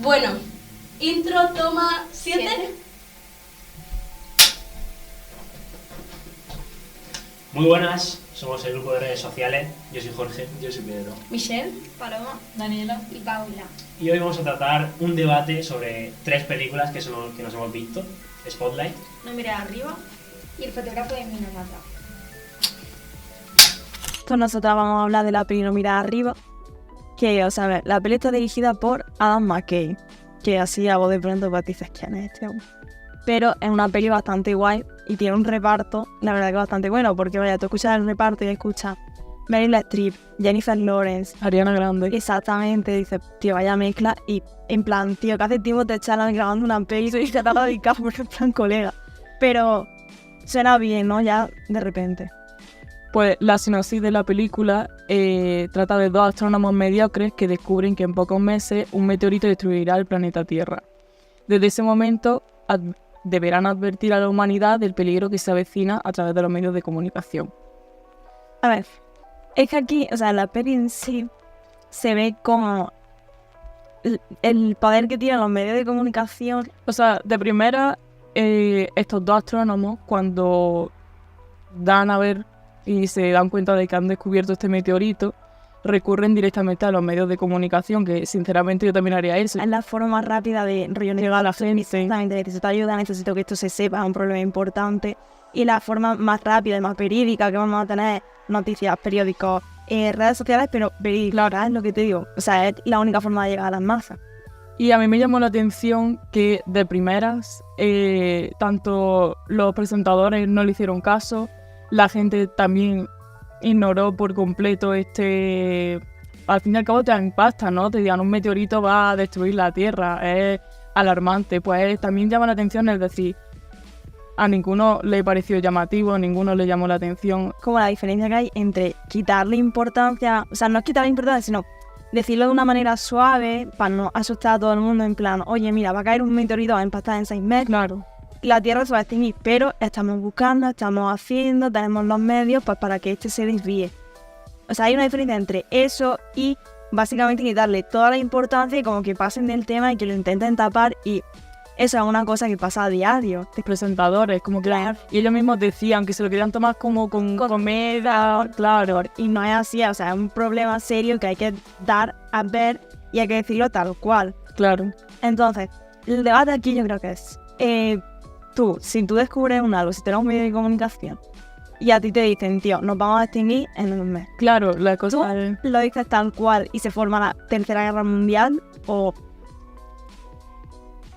Bueno, intro, toma 7. Muy buenas, somos el grupo de redes sociales. Yo soy Jorge. Yo soy Pedro. Michelle, Paloma, Daniela y Paula. Y hoy vamos a tratar un debate sobre 3 películas que nos hemos visto. Spotlight. No mires arriba. y el fotógrafo de Minamata. Pues nosotros vamos a hablar de la peli No mirar arriba, que, o sea, la peli está dirigida por Adam McKay, que así a voz de pronto pues dices quién es este hombre. Pero es una peli bastante guay y tiene un reparto, la verdad que bastante bueno, porque vaya, tú escuchas el reparto y escuchas Meryl Streep, Jennifer Lawrence, Ariana Grande. exactamente, dices, tío, vaya mezcla, y en plan, tío, que hace tiempo te echan grabando una peli y te trata de porque en plan colega. Pero suena bien, ¿no? Ya de repente. Pues la sinopsis de la película trata de 2 astrónomos mediocres que descubren que en pocos meses un meteorito destruirá el planeta Tierra. Desde ese momento deberán advertir a la humanidad del peligro que se avecina a través de los medios de comunicación. A ver, es que aquí, o sea, la peli en sí se ve como el poder que tienen los medios de comunicación. O sea, de primera, estos 2 astrónomos, cuando dan a ver y se dan cuenta de que han descubierto este meteorito, recurren directamente a los medios de comunicación, que sinceramente yo también haría eso. Es la forma más rápida de Llegar a la gente. Exactamente, necesito ayuda, necesito que esto se sepa, es un problema importante. Y la forma más rápida y más verídica que vamos a tener noticias, periódicos, redes sociales, pero verídicas, claro, es lo que te digo. O sea, es la única forma de llegar a las masas. Y a mí me llamó la atención que de primeras, tanto los presentadores no le hicieron caso, la gente también ignoró por completo Al fin y al cabo te dan pasta, ¿no? Te digan un meteorito va a destruir la Tierra, es alarmante. Pues también llama la atención, es decir, a ninguno le pareció llamativo, a ninguno le llamó la atención. Como la diferencia que hay entre quitarle importancia, o sea, no es quitarle importancia, sino decirlo de una manera suave para no asustar a todo el mundo en plan, oye, mira, va a caer un meteorito, va a impactar en 6 meses. Claro. La Tierra se va a extinguir, pero estamos buscando, estamos haciendo, tenemos los medios pues, para que este se desvíe. O sea, hay una diferencia entre eso y básicamente quitarle toda la importancia y como que pasen del tema y que lo intenten tapar, y eso es una cosa que pasa a diario. Los presentadores, como que y ellos mismos decían que se lo querían tomar como con comedia, claro. Y no es así, o sea, es un problema serio que hay que dar a ver y hay que decirlo tal cual. Claro. Entonces, el debate aquí yo creo que es... si tú descubres algo, si tienes un medio de comunicación y a ti te dicen, tío, nos vamos a extinguir en un mes. Claro, la cosa ¿Tú lo dices tal cual y se forma la Tercera Guerra Mundial o...?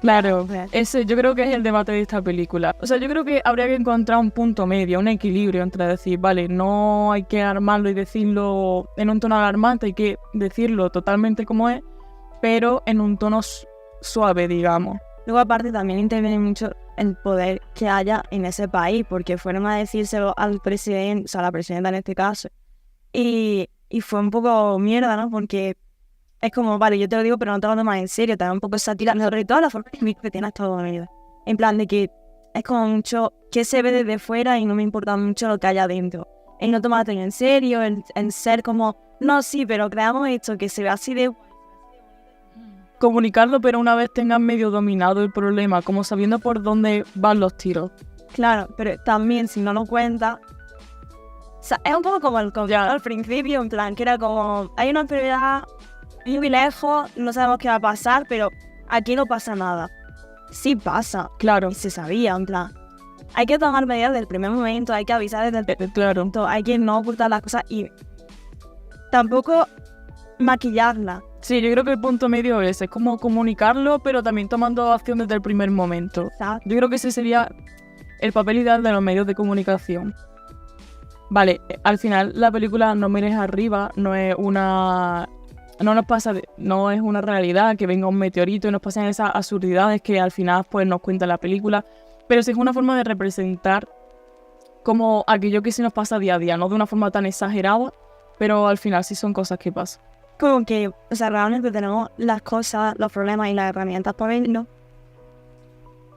Claro, ese yo creo que es el debate de esta película. O sea, yo creo que habría que encontrar un punto medio, un equilibrio entre decir, vale, no hay que armarlo y decirlo en un tono alarmante, hay que decirlo totalmente como es, pero en un tono suave, digamos. Luego, aparte, también interviene mucho el poder que haya en ese país, porque fueron a decírselo al presidente, o sea, a la presidenta en este caso, y fue un poco mierda, ¿no? Porque es como, vale, yo te lo digo, pero no te lo tomas en serio, te da un poco esa tira, sobre todo la forma que tiene Estados Unidos. En plan de que es como mucho que se ve desde fuera y no me importa mucho lo que haya adentro. El no tomarte en serio, el ser como, no, sí, pero creamos esto, que se ve así de... Comunicarlo, pero una vez tengan medio dominado el problema, como sabiendo por dónde van los tiros. Claro, pero también si no lo cuentas... O sea, es un poco como el confiado al principio, en plan, que era como, hay una enfermedad muy lejos, no sabemos qué va a pasar, pero aquí no pasa nada. Sí pasa. Claro. Y se sabía, en plan. Hay que tomar medidas desde el primer momento, hay que avisar desde el primer claro. momento, hay que no ocultar las cosas y tampoco maquillarlas. Sí, yo creo que el punto medio es como comunicarlo, pero también tomando acción desde el primer momento. Exacto. Yo creo que ese sería el papel ideal de los medios de comunicación. Vale, al final la película No mires arriba no es una... No es una realidad que venga un meteorito y nos pasen esas absurdidades que al final pues nos cuenta la película, pero sí es una forma de representar como aquello que se nos pasa día a día, no de una forma tan exagerada, pero al final sí son cosas que pasan. Como que, o sea, realmente tenemos las cosas, los problemas y las herramientas para verlo,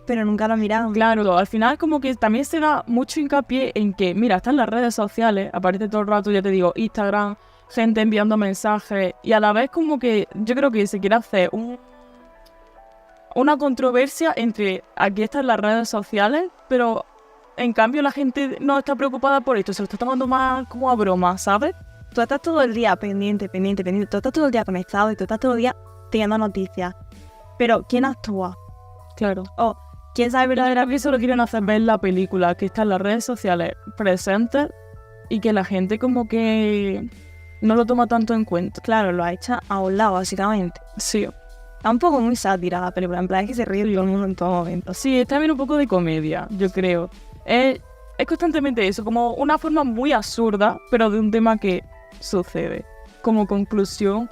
pero nunca lo miramos. Claro, al final como que también se da mucho hincapié en que, mira, están las redes sociales, aparece todo el rato, ya te digo, Instagram, gente enviando mensajes, y a la vez como que yo creo que se quiere hacer una controversia entre aquí están las redes sociales, pero en cambio la gente no está preocupada por esto, se lo está tomando más como a broma, ¿sabes? Tú estás todo el día pendiente. Tú estás todo el día conectado y tú estás todo el día teniendo noticias. Pero ¿quién actúa? Claro. O ¿quién sabe Verdaderamente eso lo quieren hacer ver en la película, que están las redes sociales presentes y que la gente como que no lo toma tanto en cuenta. Claro, lo ha hecho a un lado, básicamente. Sí. Está un poco muy sátira la película, en plan es que se ríe todo el mundo en todo momento. Sí, está bien un poco de comedia, yo creo. Es constantemente eso, como una forma muy absurda, pero de un tema que sucede. Como conclusión,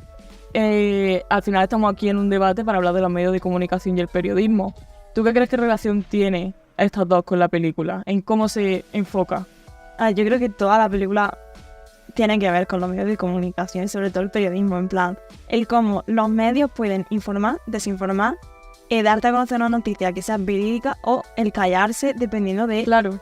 al final estamos aquí en un debate para hablar de los medios de comunicación y el periodismo. ¿Tú qué crees que relación tiene estas dos con la película? ¿En cómo se enfoca? Yo creo que toda la película tiene que ver con los medios de comunicación y sobre todo el periodismo, en plan, el cómo los medios pueden informar, desinformar, darte a conocer una noticia que sea verídica o el callarse dependiendo de... Claro.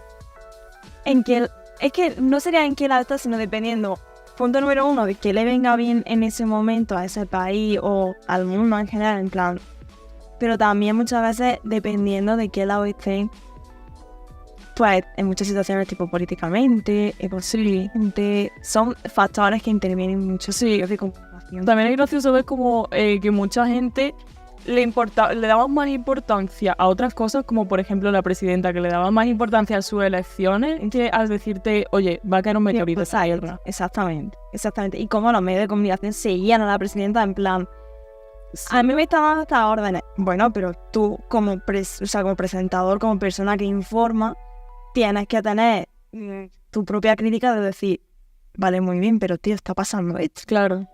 Es que no sería en qué lado está, sino dependiendo, punto número 1, de que le venga bien en ese momento a ese país o al mundo en general, en plan. Pero también muchas veces dependiendo de qué lado estén, pues en muchas situaciones tipo políticamente, económicamente, son factores que intervienen mucho en los medios de comunicación. También es gracioso ver como que mucha gente le daba más importancia a otras cosas, como por ejemplo la presidenta, que le daba más importancia a sus elecciones que al decirte, oye, va a caer un meteorito en la Tierra. Exactamente. Y cómo los medios de comunicación seguían a la presidenta en plan... Sí. A mí me estaban estas órdenes. Bueno, pero tú como presentador, como persona que informa, tienes que tener tu propia crítica de decir, vale, muy bien, pero tío, está pasando esto. Claro.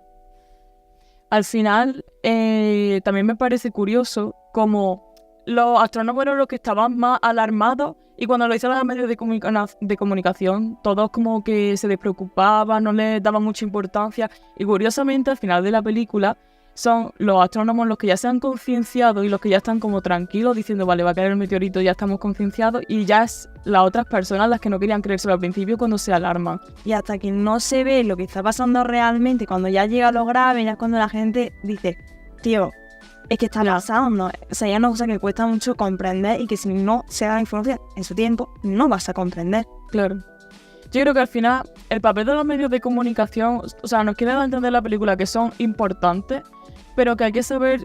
Al final, también me parece curioso como los astrónomos eran los que estaban más alarmados y cuando lo hicieron los medios de comunicación, todos como que se despreocupaban, no les daban mucha importancia y curiosamente al final de la película son los astrónomos los que ya se han concienciado y los que ya están como tranquilos diciendo, vale, va a caer el meteorito, ya estamos concienciados y ya es las otras personas las que no querían creérselo al principio cuando se alarman. Y hasta que no se ve lo que está pasando realmente, cuando ya llega lo grave, ya es cuando la gente dice, tío, es que está pasando. O sea, ya es una cosa que cuesta mucho comprender y que si no se da información en su tiempo, no vas a comprender. Claro. Yo creo que al final el papel de los medios de comunicación, o sea, nos quiere dar a entender la película que son importantes, pero que hay que saber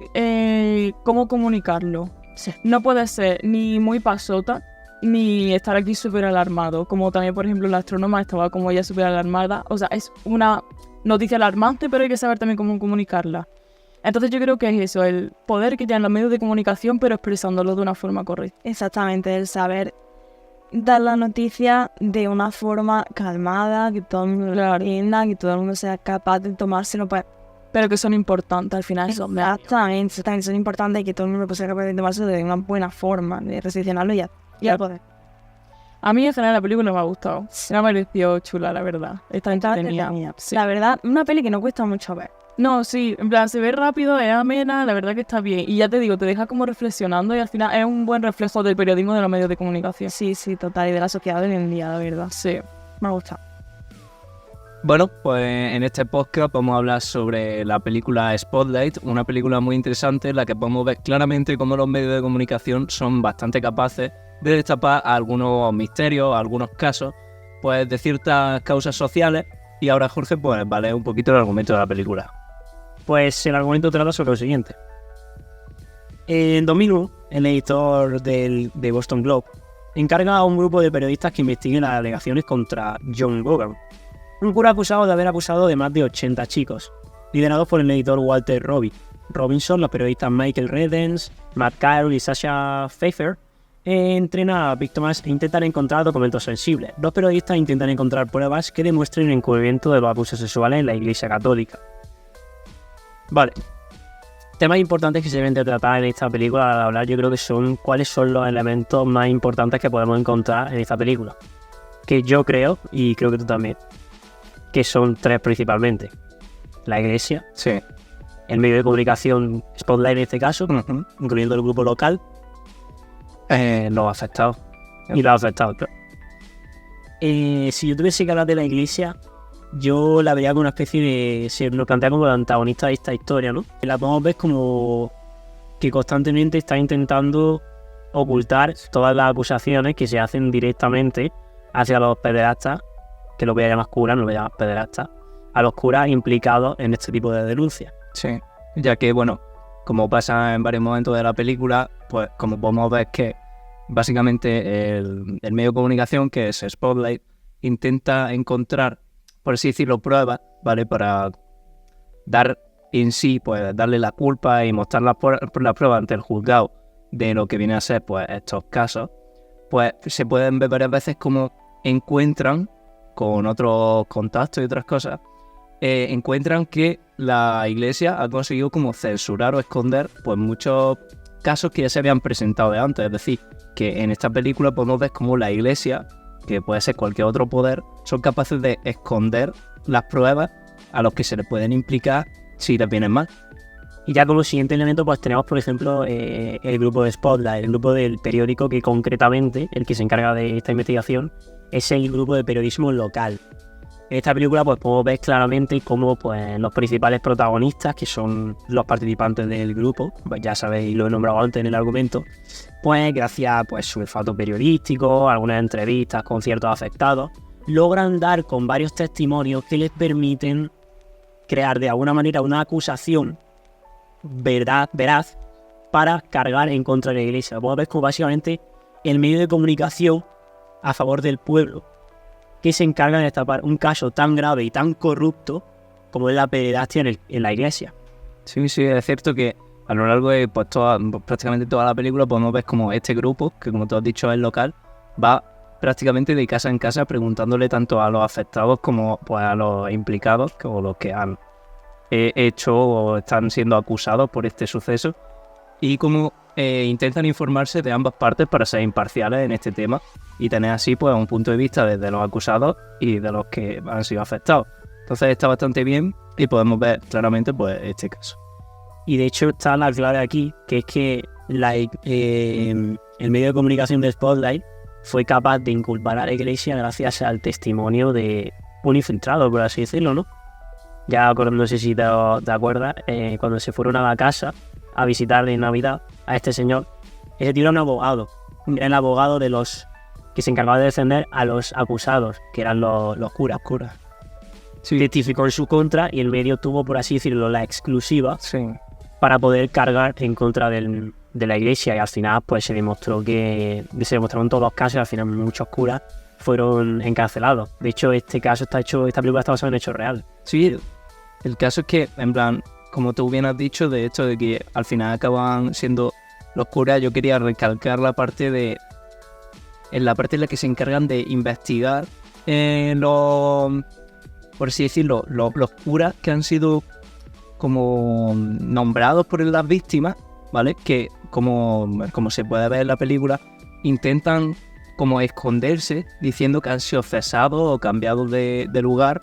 cómo comunicarlo. Sí. No puede ser ni muy pasota, ni estar aquí súper alarmado, como también, por ejemplo, la astrónoma estaba como ella súper alarmada. O sea, es una noticia alarmante, pero hay que saber también cómo comunicarla. Entonces yo creo que es eso, el poder que tienen los medios de comunicación, pero expresándolo de una forma correcta. Exactamente, el saber dar la noticia de una forma calmada, que todo el mundo lo entienda, que todo el mundo sea capaz de tomárselo, pues... Pero que son importantes al final. Exactamente, son importantes y que todo el mundo sea capaz de tomárselo de una buena forma, de recepcionarlo y ya poder. A mí en general la película me ha gustado. Me ha parecido chula, la verdad. Está entretenida. Sí. La verdad, una peli que no cuesta mucho ver. No, sí, en plan, se ve rápido, es amena, la verdad que está bien. Y ya te digo, te deja como reflexionando y al final es un buen reflejo del periodismo de los medios de comunicación. Sí, total, y de la sociedad de hoy en día, la verdad. Sí. Me ha gustado. Bueno, pues en este podcast vamos a hablar sobre la película Spotlight, una película muy interesante en la que podemos ver claramente cómo los medios de comunicación son bastante capaces de destapar algunos misterios, algunos casos, pues de ciertas causas sociales. Y ahora Jorge pues va a leer un poquito el argumento de la película. Pues el argumento trata sobre lo siguiente. En 2001, el editor de Boston Globe encarga a un grupo de periodistas que investiguen las alegaciones contra John Gogan, un cura acusado de haber abusado de más de 80 chicos, liderados por el editor Walter Robinson. Los periodistas Michael Redens, Matt Carroll y Sasha Pfeiffer entrenan a víctimas e intentan encontrar documentos sensibles. Los periodistas intentan encontrar pruebas que demuestren el encubrimiento de los abusos sexuales en la Iglesia Católica. Vale. Temas importantes que se deben de tratar en esta película al hablar, yo creo que son cuáles son los elementos más importantes que podemos encontrar en esta película. Que yo creo, y creo que tú también, que son tres principalmente. La Iglesia, Sí. el medio de comunicación Spotlight en este caso, incluyendo el grupo local, los afectados. Y los afectados, claro. Si yo tuviese que hablar de la Iglesia, yo la vería como una especie de... Se nos plantea como el antagonista de esta historia, ¿no? La podemos ver como que constantemente está intentando ocultar todas las acusaciones que se hacen directamente hacia los pederastas, que los voy a llamar curas, no los voy a llamar pederastas, a los curas implicados en este tipo de denuncias. Sí, ya que, bueno, como pasa en varios momentos de la película, pues como podemos ver que básicamente el medio de comunicación, que es Spotlight, intenta encontrar, por así decirlo, pruebas, ¿vale? Para dar en sí, pues darle la culpa y mostrar por la prueba ante el juzgado de lo que viene a ser, pues, estos casos, pues se pueden ver varias veces como encuentran, con otros contactos y otras cosas, encuentran que la iglesia ha conseguido como censurar o esconder pues muchos casos que ya se habían presentado de antes. Es decir, que en esta película podemos ver cómo la iglesia, que puede ser cualquier otro poder, son capaces de esconder las pruebas a los que se les pueden implicar si les vienen mal. Y ya como siguiente elemento pues tenemos, por ejemplo, el grupo de Spotlight, el grupo del periódico que concretamente, el que se encarga de esta investigación, es el grupo de periodismo local. En esta película pues podemos ver claramente cómo pues, los principales protagonistas, que son los participantes del grupo, pues ya sabéis, lo he nombrado antes en el argumento, pues gracias pues, a su olfato periodístico, algunas entrevistas con ciertos afectados, logran dar con varios testimonios que les permiten crear de alguna manera una acusación veraz para cargar en contra de la iglesia. Podemos ver como básicamente el medio de comunicación a favor del pueblo que se encarga de destapar un caso tan grave y tan corrupto como es la pederastia en la iglesia. Sí, es cierto que a lo largo de pues, prácticamente toda la película podemos ver como este grupo, que como tú has dicho es local, va prácticamente de casa en casa preguntándole tanto a los afectados como pues, a los implicados o los que han hecho o están siendo acusados por este suceso, y como intentan informarse de ambas partes para ser imparciales en este tema y tener así pues un punto de vista desde los acusados y de los que han sido afectados. Entonces está bastante bien y podemos ver claramente pues este caso. Y de hecho está la clave aquí, que es que el medio de comunicación de Spotlight fue capaz de inculpar a la iglesia gracias al testimonio de un infiltrado, por así decirlo, ¿no? Ya no sé si te acuerdas, cuando se fueron a la casa a visitar de Navidad a este señor, ese tío era un abogado, era el abogado de los que se encargaba de defender a los acusados, que eran los curas. Sí. Testificó en su contra y el medio tuvo, por así decirlo, la exclusiva para poder cargar en contra de la iglesia, y al final pues se demostraron todos los casos y al final muchos curas fueron encarcelados. De hecho, esta película está basada en hechos reales. Sí, el caso es que, en plan, como tú bien has dicho, de esto de que al final acaban siendo los curas, yo quería recalcar la parte en la parte en la que se encargan de investigar por así decirlo, los curas que han sido como nombrados por las víctimas, ¿vale? Que como se puede ver en la película, intentan como esconderse diciendo que han sido cesados o cambiados de lugar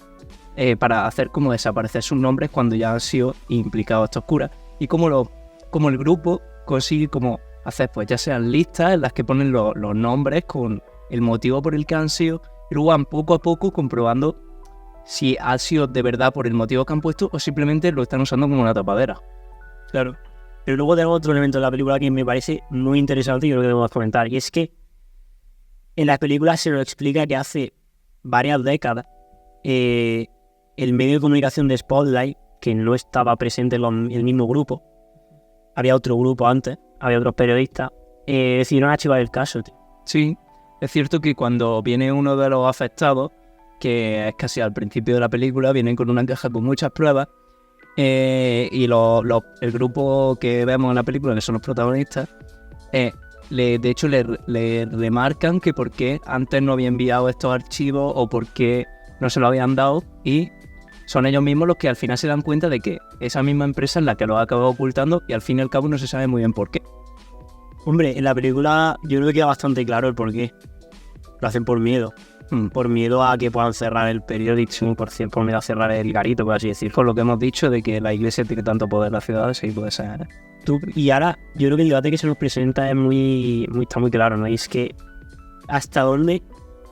para hacer como desaparecer sus nombres cuando ya han sido implicados estos curas. Y como el grupo consigue como hacer pues ya sean listas en las que ponen los nombres con el motivo por el que han sido, y luego van poco a poco comprobando si ha sido de verdad por el motivo que han puesto o simplemente lo están usando como una tapadera. Claro. Pero luego tenemos otro elemento de la película que me parece muy interesante y creo que debemos comentar, y es que en las películas se nos explica que hace varias décadas el medio de comunicación de Spotlight, que no estaba presente en el mismo grupo, había otro grupo antes, había otros periodistas, decidieron archivar el caso, tío. Sí, es cierto que cuando viene uno de los afectados, que es casi al principio de la película, vienen con una caja con muchas pruebas, y el grupo que vemos en la película, que son los protagonistas, de hecho le remarcan que por qué antes no había enviado estos archivos o por qué no se lo habían dado, y son ellos mismos los que al final se dan cuenta de que esa misma empresa es la que los ha acabado ocultando, y al fin y al cabo no se sabe muy bien por qué. Hombre, en la película yo creo que queda bastante claro el por qué. Lo hacen por miedo. Por miedo a que puedan cerrar el periódico, por miedo a cerrar el garito, por así decirlo. Por lo que hemos dicho de que la iglesia tiene tanto poder en la ciudad, sí puede ser. Y ahora, yo creo que el debate que se nos presenta es está muy claro, ¿no? Y es que hasta dónde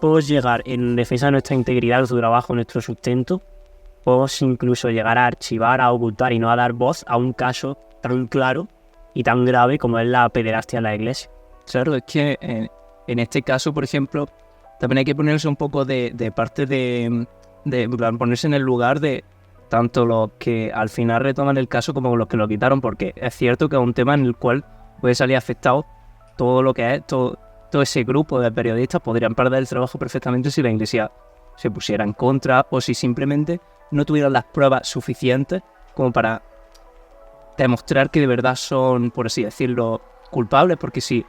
podemos llegar en defensa de nuestra integridad, nuestro trabajo, nuestro sustento. Podemos incluso llegar a archivar, a ocultar y no a dar voz a un caso tan claro y tan grave como es la pederastia en la iglesia. Claro, es que en este caso, por ejemplo, también hay que ponerse un poco de parte de ponerse en el lugar de tanto los que al final retoman el caso como los que lo quitaron, porque es cierto que es un tema en el cual puede salir afectado todo lo que es, todo ese grupo de periodistas podrían perder el trabajo perfectamente si la iglesia se pusiera en contra o si simplemente no tuvieran las pruebas suficientes como para demostrar que de verdad son, por así decirlo, culpables, porque si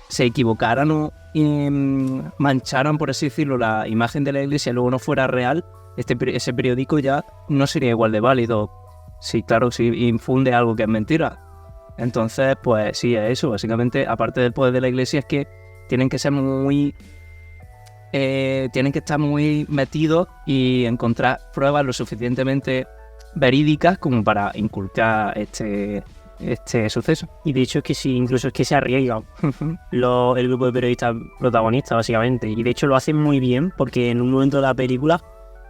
se equivocaran o mancharan, por así decirlo, la imagen de la iglesia y luego no fuera real, ese periódico ya no sería igual de válido. Sí, claro, si infunde algo que es mentira. Entonces, pues sí, es eso. Básicamente, aparte del poder de la iglesia, es que tienen que ser tienen que estar muy metidos y encontrar pruebas lo suficientemente verídicas como para inculcar este suceso. Y de hecho es que sí, incluso es que se arriesgan el grupo de periodistas protagonistas, básicamente. Y de hecho lo hacen muy bien porque en un momento de la película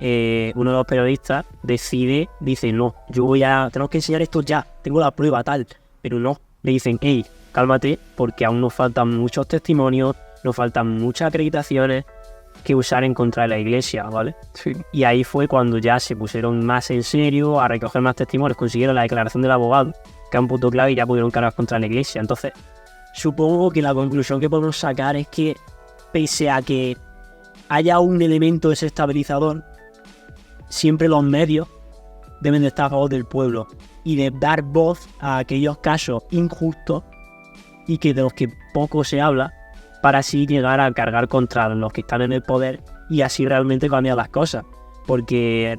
uno de los periodistas dice, no, tenemos que enseñar esto ya, tengo la prueba tal. Pero no, le dicen, hey, cálmate, porque aún nos faltan muchos testimonios, nos faltan muchas acreditaciones que usar en contra de la iglesia, ¿vale? Sí. Y ahí fue cuando ya se pusieron más en serio a recoger más testimonios, consiguieron la declaración del abogado, que es un punto clave, y ya pudieron cargar contra la iglesia. Entonces, supongo que la conclusión que podemos sacar es que, pese a que haya un elemento desestabilizador, siempre los medios deben de estar a favor del pueblo y de dar voz a aquellos casos injustos y que de los que poco se habla, para así llegar a cargar contra los que están en el poder y así realmente cambiar las cosas. Porque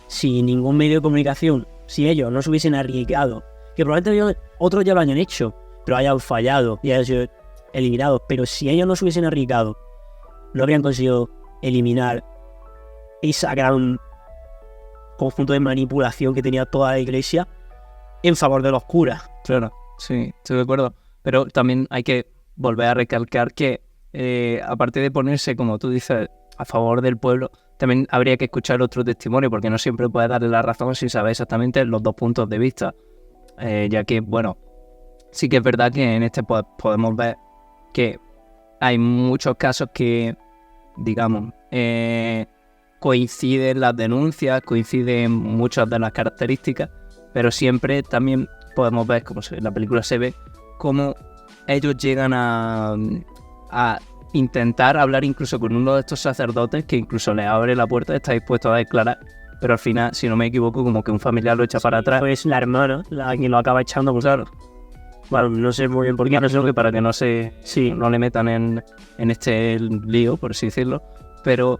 si ningún medio de comunicación, si ellos no se hubiesen arriesgado, que probablemente otros ya lo hayan hecho, pero hayan fallado y hayan sido eliminados, pero si ellos no se hubiesen arriesgado, no habrían conseguido eliminar esa gran conjunto de manipulación que tenía toda la iglesia en favor de los curas. Claro, sí, estoy de acuerdo. Pero también hay que volver a recalcar que, aparte de ponerse, como tú dices, a favor del pueblo, también habría que escuchar otro testimonio, porque no siempre puedes darle la razón sin saber exactamente los dos puntos de vista. Ya que, bueno, sí que es verdad que en este podemos ver que hay muchos casos que, digamos, coinciden las denuncias, coinciden muchas de las características, pero siempre también podemos ver, como en la película se ve, cómo ellos llegan a intentar hablar incluso con uno de estos sacerdotes que incluso le abre la puerta y está dispuesto a declarar, pero al final, si no me equivoco, como que un familiar lo echa para atrás. Pues la hermana, la quien lo acaba echando, pues claro. Bueno, no sé muy bien por qué. No sé, que para que no le metan en este lío, por así decirlo, pero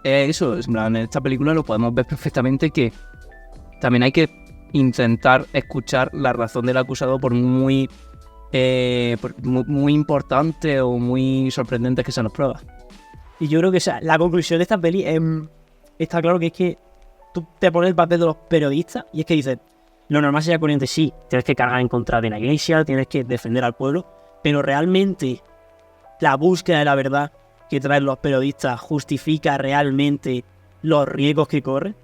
eso, en esta película lo podemos ver perfectamente, que también hay que intentar escuchar la razón del acusado por muy importante o muy sorprendente que sean las pruebas. Y yo creo que la conclusión de esta peli está claro que es que tú te pones el papel de los periodistas y es que dices, lo normal sería corriente, sí, tienes que cargar en contra de la iglesia, tienes que defender al pueblo, pero realmente la búsqueda de la verdad que traen los periodistas justifica realmente los riesgos que corre.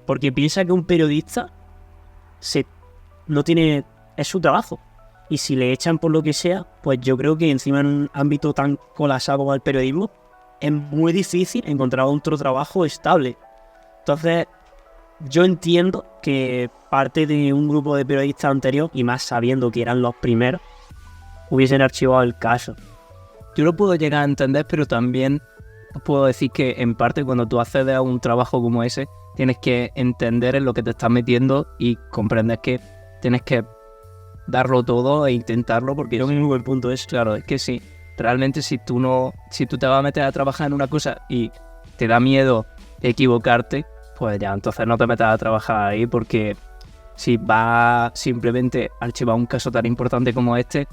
Porque piensa que un periodista es su trabajo. Y si le echan por lo que sea, pues yo creo que encima en un ámbito tan colapsado como el periodismo, es muy difícil encontrar otro trabajo estable. Entonces, yo entiendo que parte de un grupo de periodistas anterior, y más sabiendo que eran los primeros, hubiesen archivado el caso. Yo lo puedo llegar a entender, pero también puedo decir que en parte cuando tú accedes a un trabajo como ese, tienes que entender en lo que te estás metiendo y comprender que tienes que darlo todo e intentarlo, porque Creo que es un buen punto eso. Claro, es que sí, realmente si tú te vas a meter a trabajar en una cosa y te da miedo equivocarte, pues ya entonces no te metas a trabajar ahí, porque si vas simplemente a archivar un caso tan importante como este,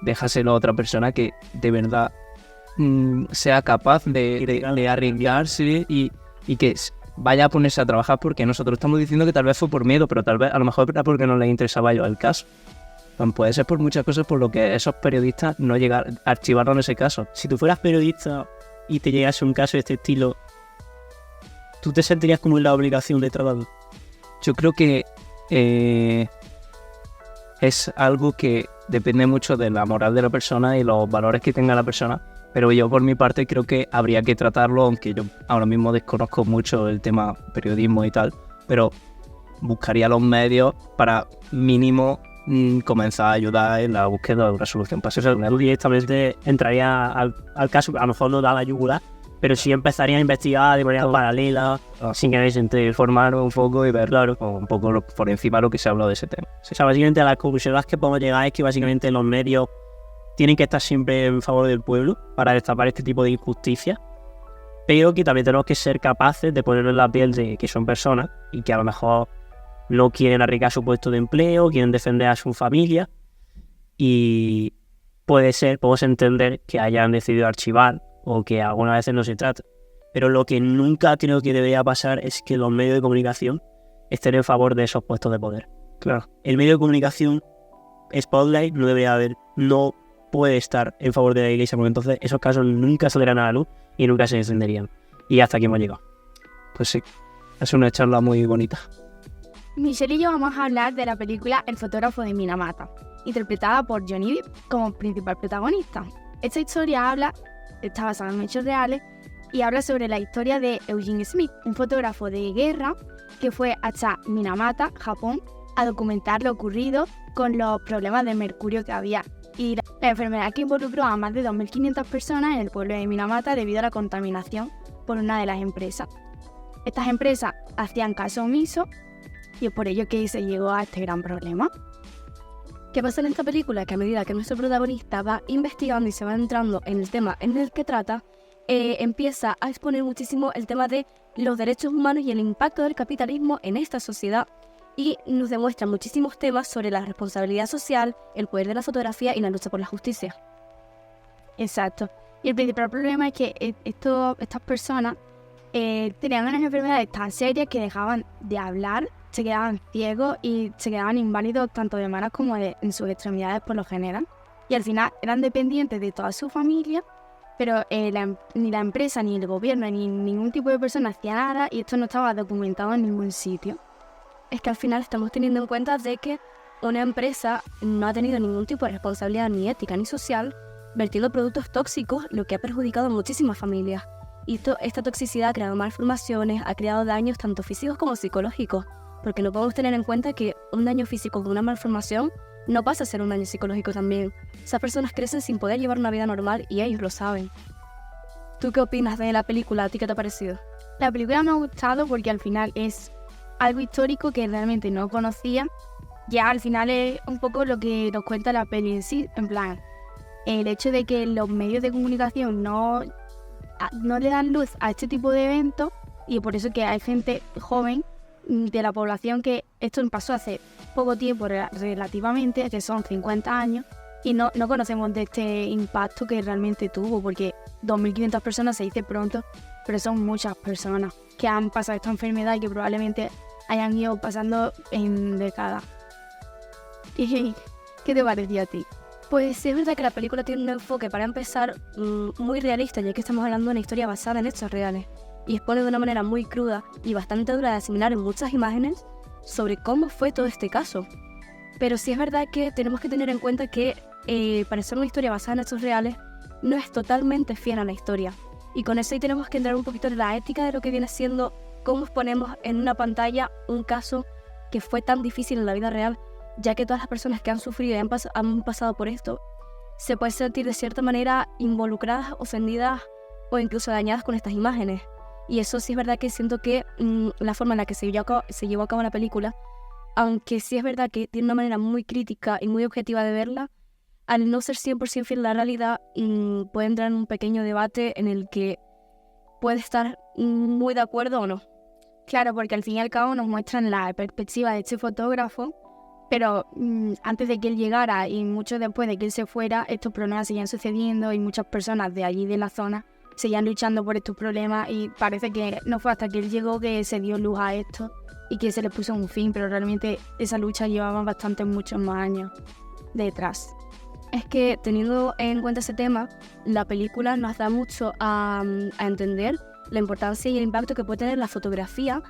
déjaselo a otra persona que de verdad sea capaz de arriesgarse y que vaya a ponerse a trabajar, porque nosotros estamos diciendo que tal vez fue por miedo, pero tal vez a lo mejor era porque no les interesaba yo el caso. Pues puede ser por muchas cosas por lo que esos periodistas no archivaron ese caso. Si tú fueras periodista y te llegase un caso de este estilo, ¿tú te sentirías como en la obligación de tratarlo? Yo creo que es algo que depende mucho de la moral de la persona y los valores que tenga la persona, pero yo por mi parte creo que habría que tratarlo, aunque yo ahora mismo desconozco mucho el tema periodismo y tal, pero buscaría los medios para mínimo comenzar a ayudar en la búsqueda de una solución para eso. Tú directamente entraría al caso, a lo mejor no da la yugular, pero sí empezaría a investigar de manera paralela, sin que nadie se entere. Informar un poco y ver un poco por encima lo que se ha hablado de ese tema. O sea, básicamente a las conclusiones que podemos llegar es que básicamente los medios tienen que estar siempre en favor del pueblo para destapar este tipo de injusticias, pero que también tenemos que ser capaces de ponernos en la piel de que son personas y que a lo mejor no quieren arriesgar su puesto de empleo, quieren defender a su familia, y podemos entender que hayan decidido archivar o que algunas veces no se trata. Pero lo que nunca creo que debería pasar es que los medios de comunicación estén en favor de esos puestos de poder. Claro. El medio de comunicación Spotlight no puede estar en favor de la iglesia, porque entonces esos casos nunca saldrán a la luz y nunca se defenderían. Y hasta aquí hemos llegado. Pues sí, es una charla muy bonita. Michelle y yo vamos a hablar de la película El fotógrafo de Minamata, interpretada por Johnny Depp como principal protagonista. Esta historia está basada en hechos reales y habla sobre la historia de Eugene Smith, un fotógrafo de guerra que fue hasta Minamata, Japón, a documentar lo ocurrido con los problemas de mercurio que había y la enfermedad que involucró a más de 2.500 personas en el pueblo de Minamata debido a la contaminación por una de las empresas. Estas empresas hacían caso omiso y es por ello que se llegó a este gran problema. ¿Qué pasa en esta película? Que a medida que nuestro protagonista va investigando y se va entrando en el tema en el que trata, empieza a exponer muchísimo el tema de los derechos humanos y el impacto del capitalismo en esta sociedad, y nos demuestra muchísimos temas sobre la responsabilidad social, el poder de la fotografía y la lucha por la justicia. Exacto. Y el principal problema es que estas personas tenían unas enfermedades tan serias que dejaban de hablar, se quedaban ciegos y se quedaban inválidos tanto de manos como en sus extremidades por lo general. Y al final eran dependientes de toda su familia, pero ni la empresa, ni el gobierno, ni ningún tipo de persona hacía nada, y esto no estaba documentado en ningún sitio. Es que al final estamos teniendo en cuenta de que una empresa no ha tenido ningún tipo de responsabilidad ni ética ni social, vertiendo productos tóxicos, lo que ha perjudicado a muchísimas familias. Y esta toxicidad ha creado malformaciones, ha creado daños tanto físicos como psicológicos, porque no podemos tener en cuenta que un daño físico con una malformación no pasa a ser un daño psicológico también. Esas personas crecen sin poder llevar una vida normal y ellos lo saben. ¿Tú qué opinas de la película? ¿A ti qué te ha parecido? La película me ha gustado porque al final es algo histórico que realmente no conocía. Ya al final es un poco lo que nos cuenta la peli en sí, en plan, el hecho de que los medios de comunicación no le dan luz a este tipo de eventos, y por eso que hay gente joven de la población que esto pasó hace poco tiempo relativamente, que son 50 años, y no conocemos de este impacto que realmente tuvo, porque 2.500 personas se dice pronto, pero son muchas personas que han pasado esta enfermedad y que probablemente hayan ido pasando en décadas. ¿Y qué te pareció a ti? Pues es verdad que la película tiene un enfoque, para empezar, muy realista, ya que estamos hablando de una historia basada en hechos reales, y expone de una manera muy cruda y bastante dura de asimilar en muchas imágenes sobre cómo fue todo este caso. Pero sí es verdad que tenemos que tener en cuenta que para ser una historia basada en hechos reales no es totalmente fiel a la historia, y con eso ahí tenemos que entrar un poquito en la ética de lo que viene siendo cómo exponemos en una pantalla un caso que fue tan difícil en la vida real, ya que todas las personas que han sufrido y han pasado por esto se pueden sentir de cierta manera involucradas, ofendidas o incluso dañadas con estas imágenes. Y eso sí es verdad que siento que la forma en la que se llevó a cabo la película, aunque sí es verdad que tiene una manera muy crítica y muy objetiva de verla, al no ser 100% fiel a la realidad, puede entrar en un pequeño debate en el que puede estar muy de acuerdo o no. Claro, porque al fin y al cabo nos muestran la perspectiva de este fotógrafo, pero antes de que él llegara y mucho después de que él se fuera, estos problemas seguían sucediendo y muchas personas de allí de la zona seguían luchando por estos problemas, y parece que no fue hasta que él llegó que se dio luz a esto y que se le puso un fin, pero realmente esa lucha llevaba muchos más años detrás. Es que teniendo en cuenta ese tema, la película nos da mucho a entender la importancia y el impacto que puede tener la fotografía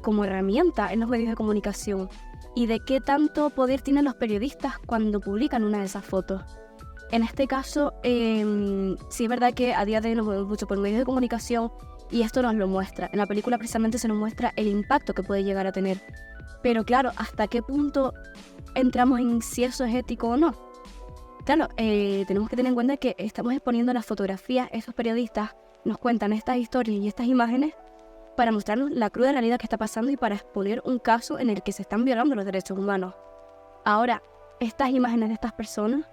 como herramienta en los medios de comunicación. y de qué tanto poder tienen los periodistas cuando publican una de esas fotos. En este caso, sí es verdad que a día de hoy nos movemos mucho por medios de comunicación y esto nos lo muestra. En la película precisamente se nos muestra el impacto que puede llegar a tener. Pero claro, ¿hasta qué punto entramos en si eso es ético o no? Claro, tenemos que tener en cuenta que estamos exponiendo las fotografías, esos periodistas nos cuentan estas historias y estas imágenes para mostrarnos la cruda realidad que está pasando y para exponer un caso en el que se están violando los derechos humanos. Ahora, estas imágenes de estas personas,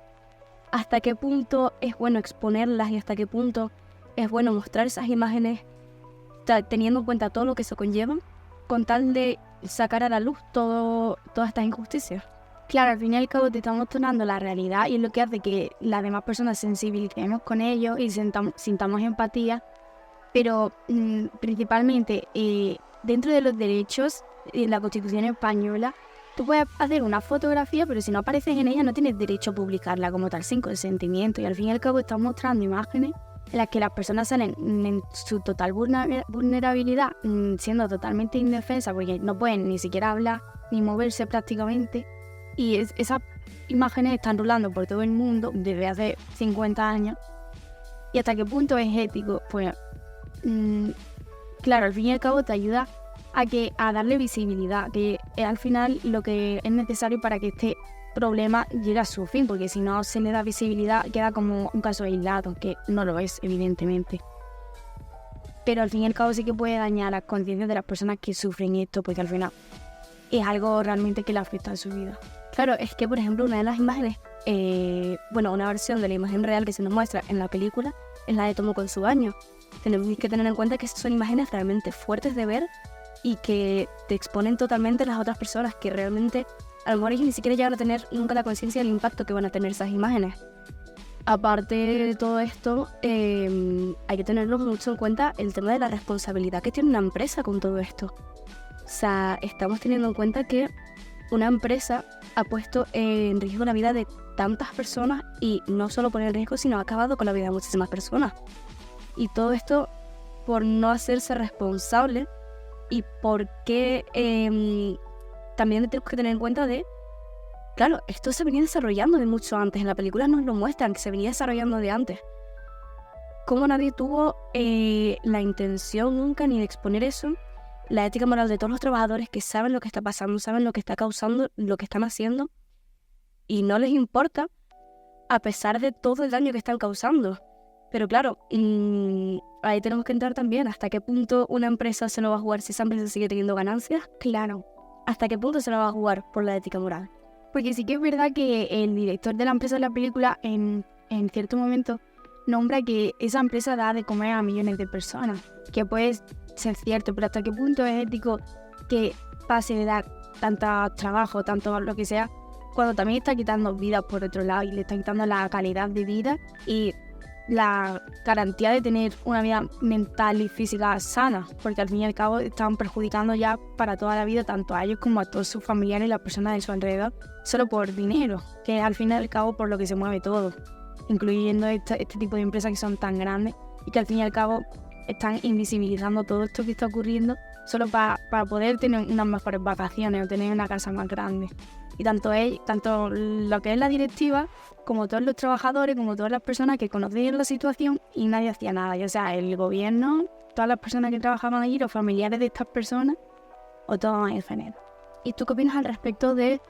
¿hasta qué punto es bueno exponerlas y hasta qué punto es bueno mostrar esas imágenes teniendo en cuenta todo lo que eso conlleva con tal de sacar a la luz todas estas injusticias? Claro, al fin y al cabo te estamos mostrando la realidad y es lo que hace que las demás personas sensibilicemos con ellos y sintamos empatía, pero principalmente dentro de los derechos en la Constitución española, tú puedes hacer una fotografía, pero si no apareces en ella no tienes derecho a publicarla como tal, sin consentimiento. Y al fin y al cabo estamos mostrando imágenes en las que las personas salen en su total vulnerabilidad, siendo totalmente indefensas, porque no pueden ni siquiera hablar ni moverse prácticamente. Y esas imágenes están rulando por todo el mundo desde hace 50 años. ¿Y hasta qué punto es ético? Pues, claro, al fin y al cabo te ayuda a darle visibilidad, que es al final lo que es necesario para que este problema llegue a su fin, porque si no se le da visibilidad queda como un caso aislado, que no lo es, evidentemente. Pero al fin y al cabo sí que puede dañar las conciencias de las personas que sufren esto, porque al final es algo realmente que le afecta a su vida. Claro, es que por ejemplo una de las imágenes, una versión de la imagen real que se nos muestra en la película es la de Tomoko en su baño. Tenemos que tener en cuenta que son imágenes realmente fuertes de ver y que te exponen totalmente a las otras personas que realmente a lo mejor ellos ni siquiera llegan a tener nunca la conciencia del impacto que van a tener esas imágenes. Aparte de todo esto, hay que tenerlo mucho en cuenta el tema de la responsabilidad que tiene una empresa con todo esto. O sea, estamos teniendo en cuenta que una empresa ha puesto en riesgo la vida de tantas personas y no solo pone en riesgo, sino ha acabado con la vida de muchísimas personas. Y todo esto por no hacerse responsable y porque también tenemos que tener en cuenta de, claro, esto se venía desarrollando de mucho antes. En la película nos lo muestran, que se venía desarrollando de antes. Como nadie tuvo la intención nunca ni de exponer eso, la ética moral de todos los trabajadores que saben lo que está pasando, saben lo que está causando, lo que están haciendo, y no les importa a pesar de todo el daño que están causando. Pero claro, ahí tenemos que entrar también hasta qué punto una empresa se lo va a jugar si esa empresa sigue teniendo ganancias. Claro. ¿Hasta qué punto se lo va a jugar por la ética moral? Porque sí que es verdad que el director de la empresa de la película en cierto momento nombra que esa empresa da de comer a millones de personas, que puede ser cierto, pero hasta qué punto es ético que pase de dar tanto trabajo, tanto lo que sea, cuando también está quitando vidas por otro lado y le está quitando la calidad de vida y la garantía de tener una vida mental y física sana, porque al fin y al cabo están perjudicando ya para toda la vida tanto a ellos como a todos sus familiares y las personas de su alrededor, solo por dinero, que es al fin y al cabo por lo que se mueve todo, incluyendo este tipo de empresas que son tan grandes y que al fin y al cabo están invisibilizando todo esto que está ocurriendo solo para poder tener unas mejores vacaciones o tener una casa más grande. Y tanto lo que es la directiva, como todos los trabajadores, como todas las personas que conocían la situación y nadie hacía nada, ya sea el gobierno, todas las personas que trabajaban allí, los familiares de estas personas o todos en general. ¿Y tú qué opinas al respecto de,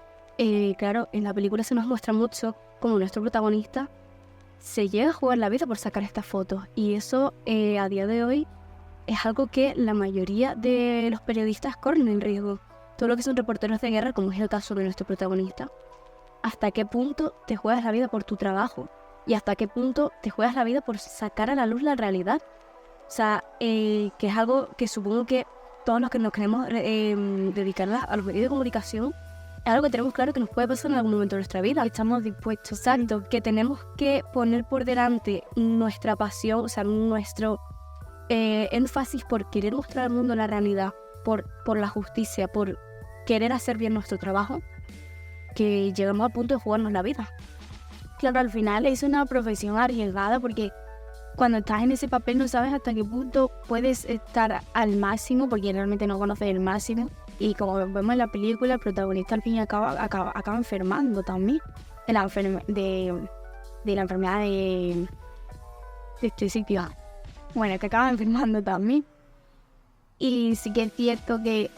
claro, en la película se nos muestra mucho como nuestro protagonista se llega a jugar la vida por sacar estas fotos? Y eso a día de hoy es algo que la mayoría de los periodistas corren en riesgo. Todo lo que son reporteros de guerra, como es el caso de nuestro protagonista. ¿Hasta qué punto te juegas la vida por tu trabajo? ¿Y hasta qué punto te juegas la vida por sacar a la luz la realidad? O sea, que es algo que supongo que todos los que nos queremos dedicar a los medios de comunicación, es algo que tenemos claro que nos puede pasar en algún momento de nuestra vida. Estamos dispuestos. Exacto, que tenemos que poner por delante nuestra pasión, o sea, nuestro énfasis por querer mostrar al mundo la realidad, por la justicia, por querer hacer bien nuestro trabajo, que llegamos al punto de jugarnos la vida. Claro, al final es una profesión arriesgada porque cuando estás en ese papel no sabes hasta qué punto puedes estar al máximo, porque realmente no conoces el máximo, Y como vemos en la película, el protagonista al fin y al cabo acaba enfermando también de la enfermedad de este sitio. Bueno, que acaba enfermando también. Y sí que es cierto que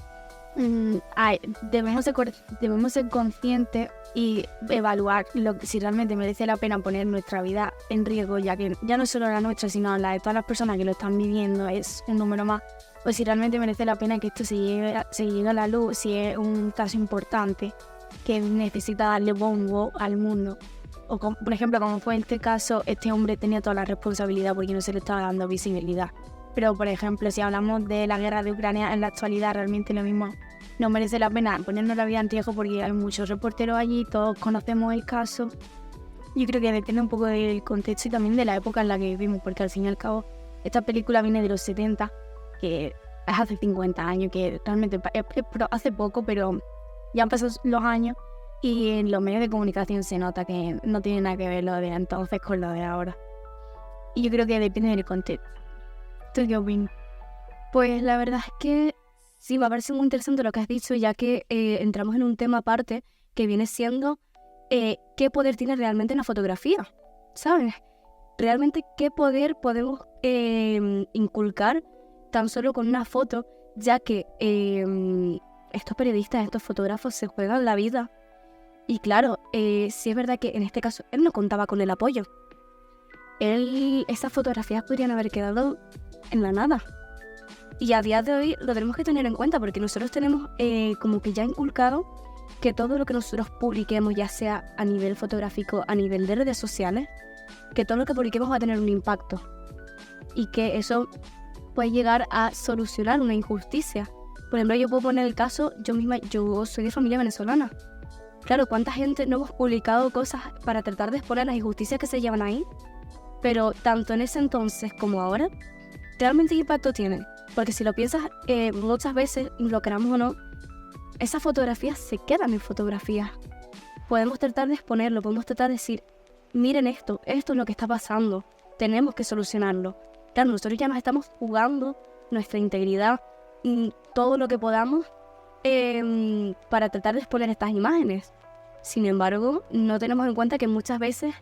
debemos ser conscientes y evaluar si realmente merece la pena poner nuestra vida en riesgo, ya que ya no solo la nuestra, sino la de todas las personas que lo están viviendo es un número más, o si realmente merece la pena que esto se llegue a la luz, si es un caso importante que necesita darle bombo al mundo. O por ejemplo, como fue este caso, este hombre tenía toda la responsabilidad porque no se le estaba dando visibilidad. Pero, por ejemplo, si hablamos de la guerra de Ucrania en la actualidad, realmente lo mismo no merece la pena ponernos la vida en riesgo porque hay muchos reporteros allí, todos conocemos el caso. Yo creo que depende un poco del contexto y también de la época en la que vivimos, porque al fin y al cabo esta película viene de los 70, que es hace 50 años, que realmente es hace poco, pero ya han pasado los años y en los medios de comunicación se nota que no tiene nada que ver lo de entonces con lo de ahora. Y yo creo que depende del contexto. ¿Tú qué opinas? Pues la verdad es que sí, me parece muy interesante lo que has dicho, ya que entramos en un tema aparte que viene siendo qué poder tiene realmente una fotografía, ¿sabes? Realmente qué poder podemos inculcar tan solo con una foto, ya que estos periodistas, estos fotógrafos se juegan la vida. Y claro, sí es verdad que en este caso él no contaba con el apoyo. Esas fotografías podrían haber quedado en la nada. Y a día de hoy lo tenemos que tener en cuenta porque nosotros tenemos como que ya inculcado que todo lo que nosotros publiquemos, ya sea a nivel fotográfico, a nivel de redes sociales, que todo lo que publiquemos va a tener un impacto. Y que eso puede llegar a solucionar una injusticia. Por ejemplo, yo puedo poner el caso, yo soy de familia venezolana. Claro, ¿cuánta gente no hemos publicado cosas para tratar de exponer las injusticias que se llevan ahí? Pero tanto en ese entonces como ahora, ¿realmente qué impacto tiene? Porque si lo piensas, muchas veces, lo queramos o no, esas fotografías se quedan en fotografías. Podemos tratar de exponerlo, podemos tratar de decir, miren esto es lo que está pasando, tenemos que solucionarlo. Claro, nosotros ya nos estamos jugando nuestra integridad y todo lo que podamos para tratar de exponer estas imágenes. Sin embargo, no tenemos en cuenta que muchas veces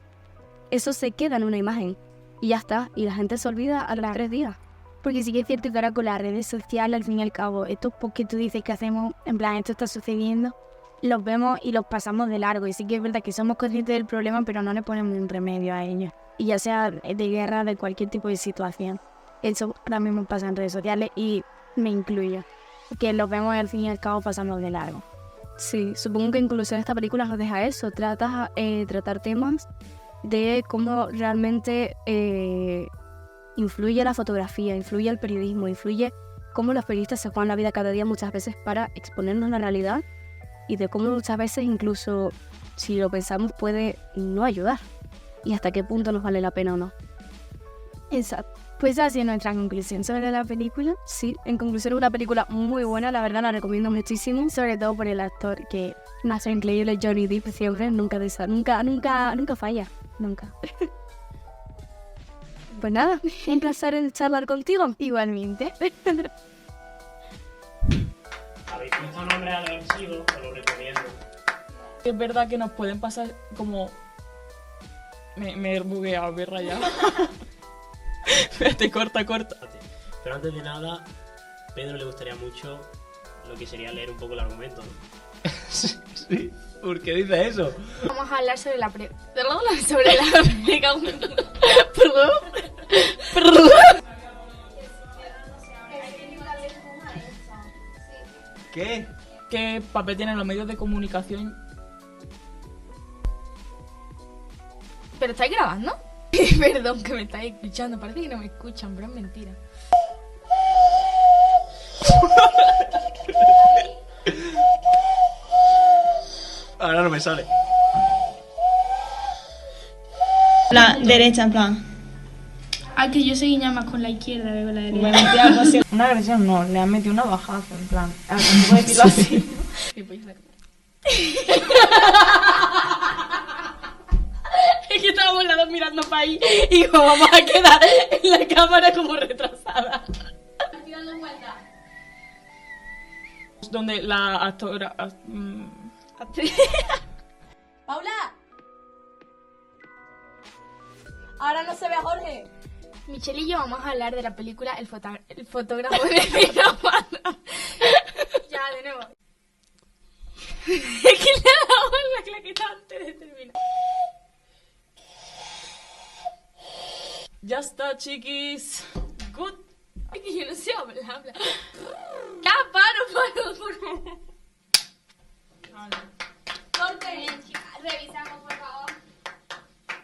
eso se queda en una imagen y ya está, y la gente se olvida a los 3 días. Porque sí que es cierto que ahora con las redes sociales, al fin y al cabo, estos posts que tú dices que hacemos, en plan, esto está sucediendo, los vemos y los pasamos de largo. Y sí que es verdad que somos conscientes del problema, pero no le ponemos un remedio a ello. Y ya sea de guerra, de cualquier tipo de situación. Eso ahora mismo pasa en redes sociales y me incluyo. Que los vemos y al fin y al cabo pasamos de largo. Sí, supongo que incluso esta película nos deja eso, tratar temas de cómo realmente influye la fotografía, influye el periodismo, influye cómo los periodistas se juegan la vida cada día muchas veces para exponernos la realidad y de cómo muchas veces incluso, si lo pensamos, puede no ayudar y hasta qué punto nos vale la pena o no. Exacto. Pues así es nuestra conclusión sobre la película. Sí, en conclusión es una película muy buena, la verdad la recomiendo muchísimo, sobre todo por el actor que me hace increíble, Johnny Depp, siempre, nunca falla, nunca. Pues nada, un placer en charlar contigo, igualmente. ¿Habéis puesto nombre al archivo? Os lo recomiendo. Es verdad que nos pueden pasar como... Me he bugueado, me he rayado. Espérate, corta. Pero antes de nada, a Pedro le gustaría mucho lo que sería leer un poco el argumento, ¿no? Sí, ¿por qué dices eso? Vamos a hablar sobre la Perdón. ¿Qué? ¿Qué papel tienen los medios de comunicación? ¿Pero estáis grabando? Perdón, que me estáis escuchando. Parece que no me escuchan, pero es mentira. Ahora no me sale. La derecha, en plan. Ah, que yo soy guiña más con la izquierda, veo la derecha. Me metí algo así. Una agresión no, le han metido una bajazo, en plan. ¿Cómo decirlo así? Es que estábamos las dos mirando para ahí y como vamos a quedar en la cámara como retrasada. donde la actora... ¡Paula! Ahora no se ve a Jorge. Michelle y yo vamos a hablar de la película El fotógrafo de Minamata. Ya, de nuevo. Es que le ha dado la claqueta antes de terminar. Ya está, chiquis. Good. Es que yo no sé hablar.